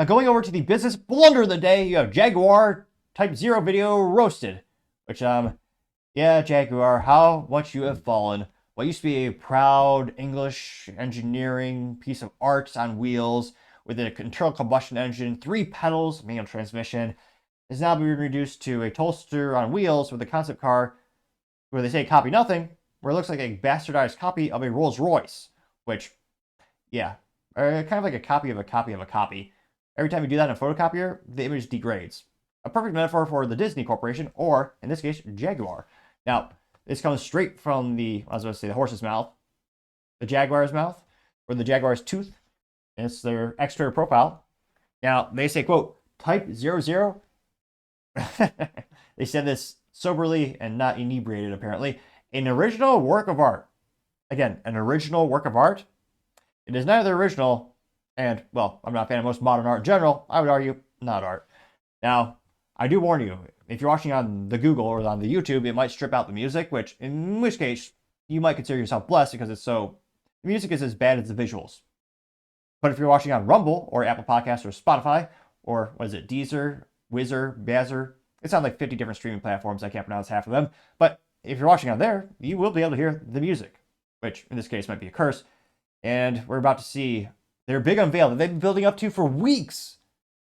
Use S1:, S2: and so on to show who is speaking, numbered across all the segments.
S1: Going over to the business blunder of the day, you have Jaguar Type 0 video roasted. Which, yeah, Jaguar, how much you have fallen. What used to be a proud English engineering piece of art on wheels with an internal combustion engine, 3 pedals, manual transmission, is now being reduced to a toaster on wheels with a concept car where they say copy nothing, where it looks like a bastardized copy of a Rolls Royce, which, yeah, kind of like a copy of a copy of a copy. Every time you do that in a photocopier, the image degrades. A perfect metaphor for the Disney Corporation, or, in this case, Jaguar. Now, this comes straight from the horse's mouth, the Jaguar's mouth, or the Jaguar's tooth. And it's their exterior profile. Now, they say, quote, Type 00. They said this soberly and not inebriated, apparently. An original work of art. Again, an original work of art. It is neither original and, well, I'm not a fan of most modern art in general. I would argue, not art. Now, I do warn you, if you're watching on the Google or on the YouTube, it might strip out the music, in which case, you might consider yourself blessed because the music is as bad as the visuals. But if you're watching on Rumble or Apple Podcasts or Spotify, or what is it, Deezer, Whizzer, Bazzer, it sounds like 50 different streaming platforms. I can't pronounce half of them. But if you're watching on there, you will be able to hear the music, which in this case might be a curse. And we're about to see their big unveil that they've been building up to for weeks,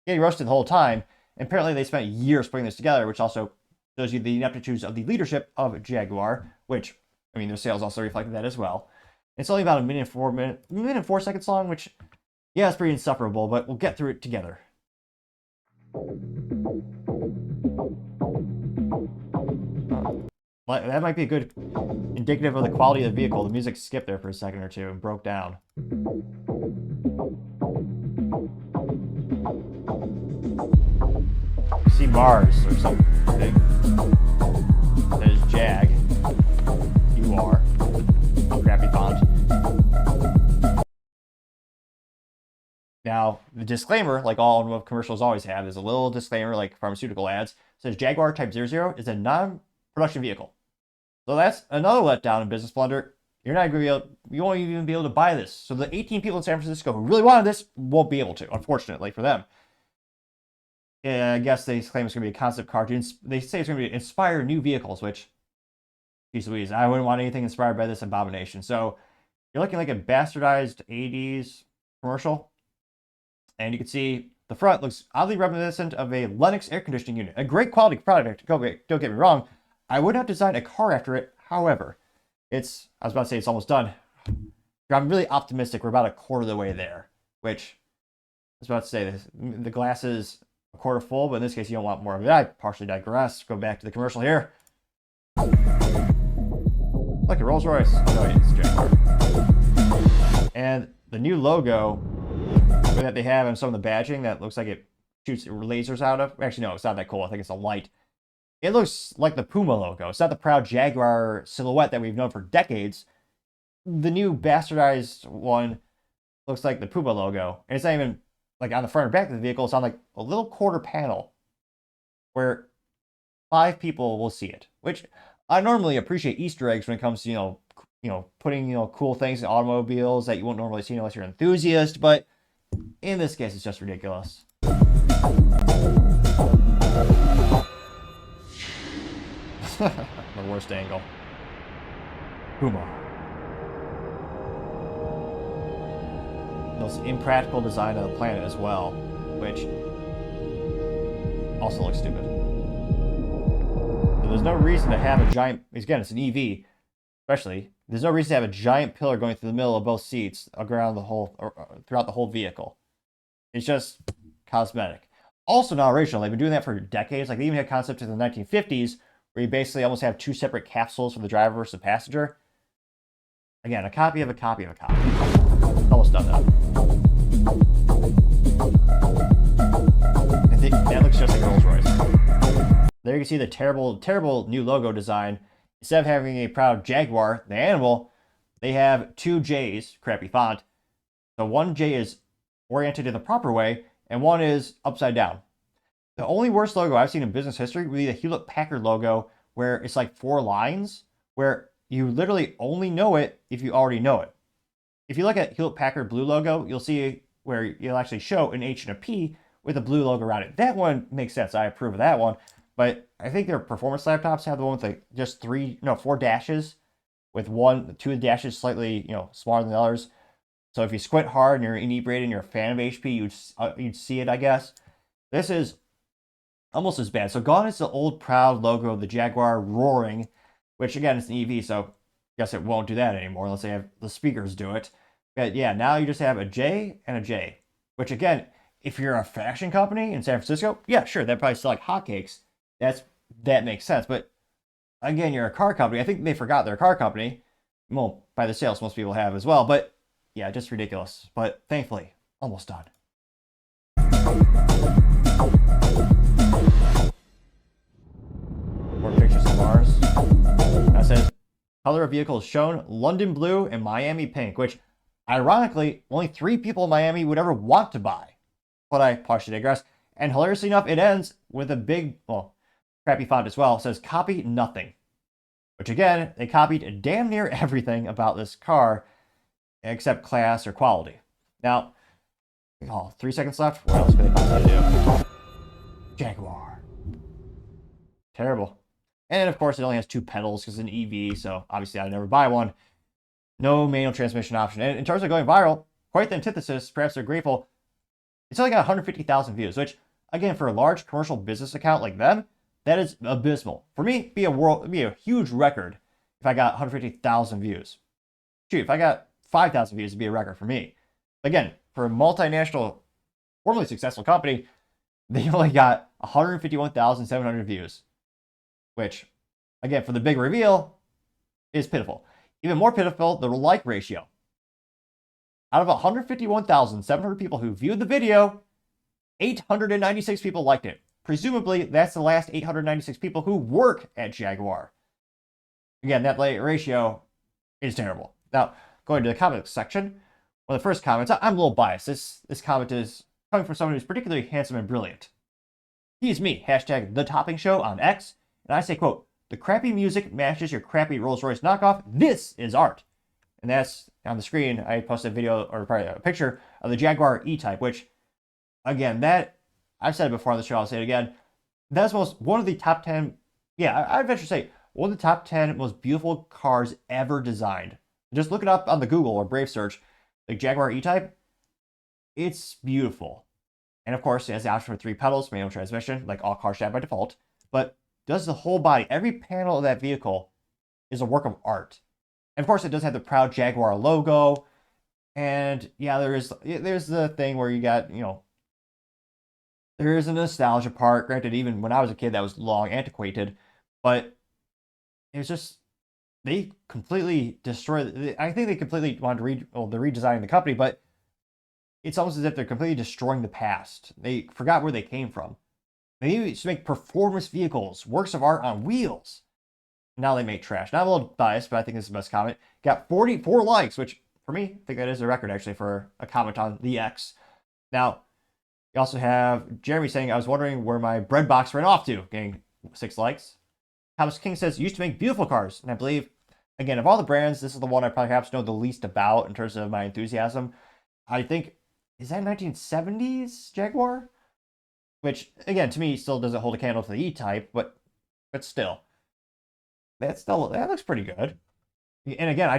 S1: getting roasted the whole time. And apparently they spent years putting this together, which also shows you the ineptitudes of the leadership of Jaguar, which, I mean, their sales also reflected that as well. It's only about a minute and 4 seconds long, which, yeah, it's pretty insufferable, but we'll get through it together. That might be a good indicative of the quality of the vehicle. The music skipped there for a second or two and broke down. See Mars or something. There's Jag. You are. Crappy font. Now, the disclaimer, like all automotive commercials always have, is a little disclaimer like pharmaceutical ads. It says Jaguar Type 00 is a non-production vehicle. So that's another letdown in business blunder. You won't even be able to buy this. So the 18 people in San Francisco who really wanted this won't be able to, unfortunately for them. Yeah, I guess they claim it's going to be a concept car. They say it's going to inspire new vehicles, which, geez Louise, I wouldn't want anything inspired by this abomination. So you're looking like a bastardized 80s commercial. And you can see the front looks oddly reminiscent of a Lennox air conditioning unit. A great quality product, don't get me wrong. I would not design a car after it. However, I was about to say it's almost done. I'm really optimistic. We're about a quarter of the way there, which I was about to say the glass is a quarter full, but in this case, you don't want more of it. I partially digress. Go back to the commercial here. Like a Rolls Royce. Oh, wait, it's Jaguar. And the new logo that they have and some of the badging that looks like it shoots lasers out of. Actually, no, it's not that cool. I think it's a light. It looks like the Puma logo. It's not the proud Jaguar silhouette that we've known for decades. The new bastardized one looks like the Puma logo. And it's not even like on the front or back of the vehicle. It's on like a little quarter panel where 5 people will see it. Which I normally appreciate Easter eggs when it comes to, putting, cool things in automobiles that you won't normally see unless you're an enthusiast. But in this case, it's just ridiculous. The worst angle. Puma. Most impractical design on the planet as well, which also looks stupid. So there's no reason to have a giant, again, it's an EV, especially, there's no reason to have a giant pillar going through the middle of both seats throughout the whole vehicle. It's just cosmetic. Also not original. They've been doing that for decades. Like they even had concepts in the 1950s where you basically almost have 2 separate capsules for the driver versus the passenger. Again, a copy of a copy of a copy. Almost done that. I think that looks just like a Rolls Royce. There you can see the terrible, terrible new logo design. Instead of having a proud Jaguar, the animal, they have 2 J's, crappy font. So one J is oriented in the proper way, and one is upside down. The only worst logo I've seen in business history would be the Hewlett-Packard logo, where it's like 4 lines, where you literally only know it if you already know it. If you look at Hewlett-Packard blue logo, you'll see where you'll actually show an H and a P with a blue logo around it. That one makes sense. I approve of that one. But I think their performance laptops have the one with like just 4 dashes, with 2 dashes slightly, smaller than the others. So if you squint hard and you're inebriated and you're a fan of HP, you'd see it, I guess. This is almost as bad. So gone is the old proud logo of the Jaguar roaring, which again is an EV, so I guess it won't do that anymore unless they have the speakers do it. But yeah, now you just have a J and a J, which again, if you're a fashion company in San Francisco, yeah, sure, that probably sell like hotcakes. That makes sense. But again, you're a car company. I think they forgot they're a car company. Well, by the sales, most people have as well. But yeah, just ridiculous. But thankfully, almost done. More pictures of Mars. That says, color of vehicle is shown, London blue and Miami pink, which ironically, only 3 people in Miami would ever want to buy. But I partially digress. And hilariously enough, it ends with a big, crappy font as well. It says, copy nothing. Which again, they copied damn near everything about this car except class or quality. Now, 3 seconds left. What else could they possibly do? Jaguar. Terrible. And of course, it only has 2 pedals because it's an EV, so obviously I'd never buy one. No manual transmission option. And in terms of going viral, quite the antithesis. Perhaps they're grateful. It's only got 150,000 views, which, again, for a large commercial business account like them, that is abysmal. For me, it'd be a huge record if I got 150,000 views. Shoot, if I got 5,000 views, it'd be a record for me. Again, for a multinational, formerly successful company, they only got 151,700 views, which, again, for the big reveal, is pitiful. Even more pitiful, the like ratio. Out of 151,700 people who viewed the video, 896 people liked it. Presumably, that's the last 896 people who work at Jaguar. Again, that ratio is terrible. Now, going to the comments section, one of the first comments, I'm a little biased. This comment is coming from someone who's particularly handsome and brilliant. He's me, hashtag The Topping Show on X, and I say, quote, the crappy music matches your crappy Rolls-Royce knockoff. This is art. And that's on the screen. I posted a video, or probably a picture, of the Jaguar E-Type, which, again, that, I've said it before on the show, I'll say it again, that's one of the top 10, yeah, I'd venture to say, one of the top 10 most beautiful cars ever designed. Just look it up on the Google or Brave search, like Jaguar E-Type. It's beautiful. And of course, it has the option for 3 pedals, manual transmission, like all cars should have by default, but does the whole body. Every panel of that vehicle is a work of art. And of course, it does have the proud Jaguar logo. And yeah, there's the thing where you got, there is a nostalgia part. Granted, even when I was a kid, that was long antiquated. But it was just, they completely destroyed. I think they completely wanted to they're redesigning the company, but it's almost as if they're completely destroying the past. They forgot where they came from. They used to make performance vehicles, works of art on wheels. Now they make trash. Now I'm a little biased, but I think this is the best comment. Got 44 likes, which for me, I think that is a record actually for a comment on the X. Now, you also have Jeremy saying, I was wondering where my bread box ran off to, getting 6 likes. Thomas King says, used to make beautiful cars. And I believe, again, of all the brands, this is the one I perhaps know the least about in terms of my enthusiasm. I think, is that 1970s Jaguar? Which, again, to me, still doesn't hold a candle to the E-Type, but still. That looks pretty good. And again,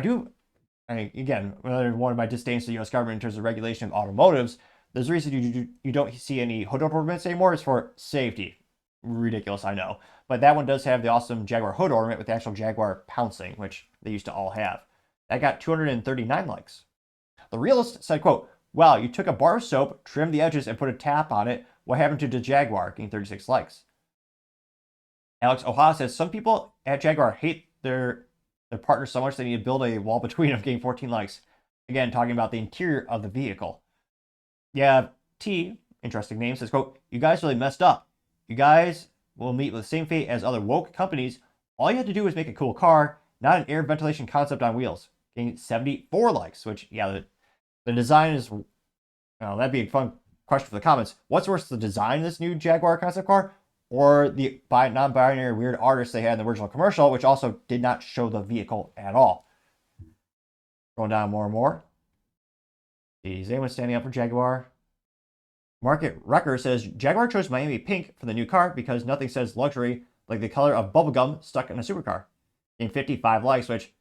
S1: again, one of my disdains to the U.S. government in terms of regulation of automotives, there's a reason you don't see any hood ornaments anymore. It's for safety. Ridiculous, I know. But that one does have the awesome Jaguar hood ornament with the actual Jaguar pouncing, which they used to all have. That got 239 likes. The Realist said, quote, wow, you took a bar of soap, trimmed the edges, and put a tap on it. What happened to the Jaguar? Getting 36 likes. Alex Oha says, some people at Jaguar hate their partner so much they need to build a wall between them, getting 14 likes. Again, talking about the interior of the vehicle. Yeah, T, interesting name, says, quote, you guys really messed up. You guys will meet with the same fate as other woke companies. All you had to do was make a cool car, not an air ventilation concept on wheels. Getting 74 likes, which, yeah, the design is, that'd be a fun question for the comments. What's worse, the design of this new Jaguar concept car or the non-binary weird artists they had in the original commercial, which also did not show the vehicle at all? Going down more and more. Is anyone standing up for Jaguar? Market Wrecker says Jaguar chose Miami pink for the new car because nothing says luxury like the color of bubblegum stuck in a supercar. Getting 55 likes, which,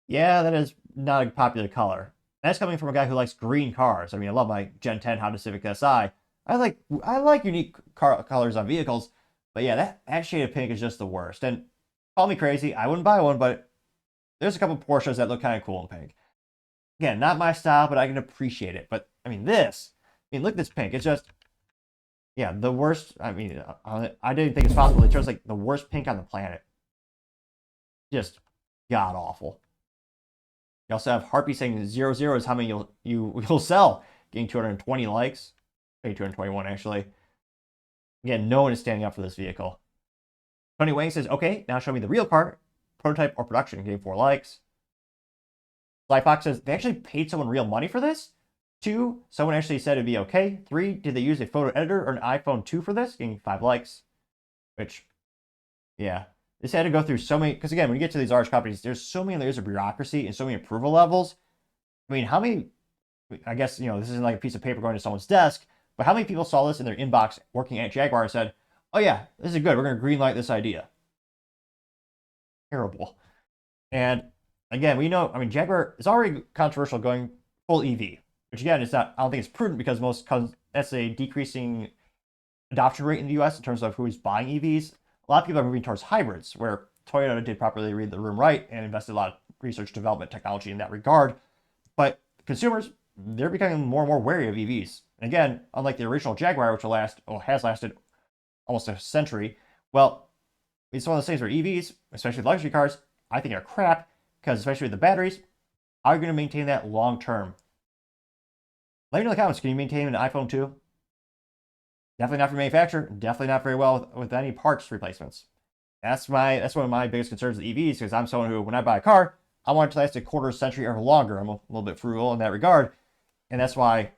S1: yeah, that is not a popular color. That's coming from a guy who likes green cars. I mean, I love my Gen 10 Honda Civic Si. I like unique colors on vehicles, but yeah, that shade of pink is just the worst. And call me crazy, I wouldn't buy one, but there's a couple Porsches that look kind of cool in pink. Again, not my style, but I can appreciate it. But I mean, look at this pink. It's just, yeah, the worst. I mean, I didn't think it's possible. It chose like the worst pink on the planet. Just god awful. You also have Harpy saying 00 is how many you'll sell, getting 220 likes, maybe 221 actually. Again, no one is standing up for this vehicle. Tony Wang says, okay, now show me the real car, prototype or production, getting 4 likes. Sly Fox says, they actually paid someone real money for this? 2, someone actually said it'd be okay. 3, did they use a photo editor or an iPhone 2 for this? Getting 5 likes. Which, yeah. This had to go through so many, because again, when you get to these large companies, there's so many layers of bureaucracy and so many approval levels. I mean, how many, I guess, this isn't like a piece of paper going to someone's desk, but how many people saw this in their inbox working at Jaguar and said, oh yeah, this is good, we're going to greenlight this idea. Terrible. And again, we know, I mean, Jaguar is already controversial going full EV, which again, I don't think it's prudent because that's a decreasing adoption rate in the US in terms of who's buying EVs. A lot of people are moving towards hybrids, where Toyota did properly read the room right and invested a lot of research development technology in that regard. But consumers, they're becoming more and more wary of EVs. And again, unlike the original Jaguar, which has lasted almost a century, well, it's one of those things where EVs, especially luxury cars, I think are crap, because especially with the batteries, how are you going to maintain that long term? Let me know in the comments, can you maintain an iPhone 2? Definitely not for manufacturer. Definitely not very well with any parts replacements. That's one of my biggest concerns with EVs, because I'm someone who, when I buy a car, I want it to last a quarter century or longer. I'm a little bit frugal in that regard, and that's why,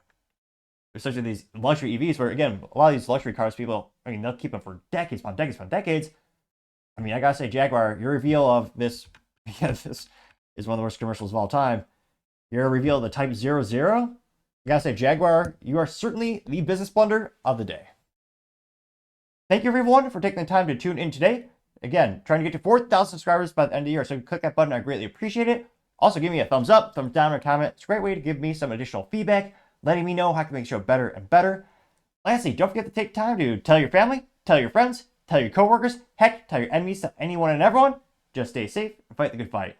S1: especially these luxury EVs, where again, a lot of these luxury cars, people, I mean, they'll keep them for decades upon decades upon decades. I mean, I gotta say, Jaguar, your reveal of this, this is one of the worst commercials of all time. Your reveal of the Type 00. I gotta say, Jaguar, you are certainly the business blunder of the day. Thank you, everyone, for taking the time to tune in today. Again, trying to get to 4,000 subscribers by the end of the year, so click that button. I greatly appreciate it. Also, give me a thumbs up, thumbs down, or a comment. It's a great way to give me some additional feedback, letting me know how I can make the show better and better. Lastly, don't forget to take time to tell your family, tell your friends, tell your coworkers, heck, tell your enemies, tell anyone and everyone. Just stay safe and fight the good fight.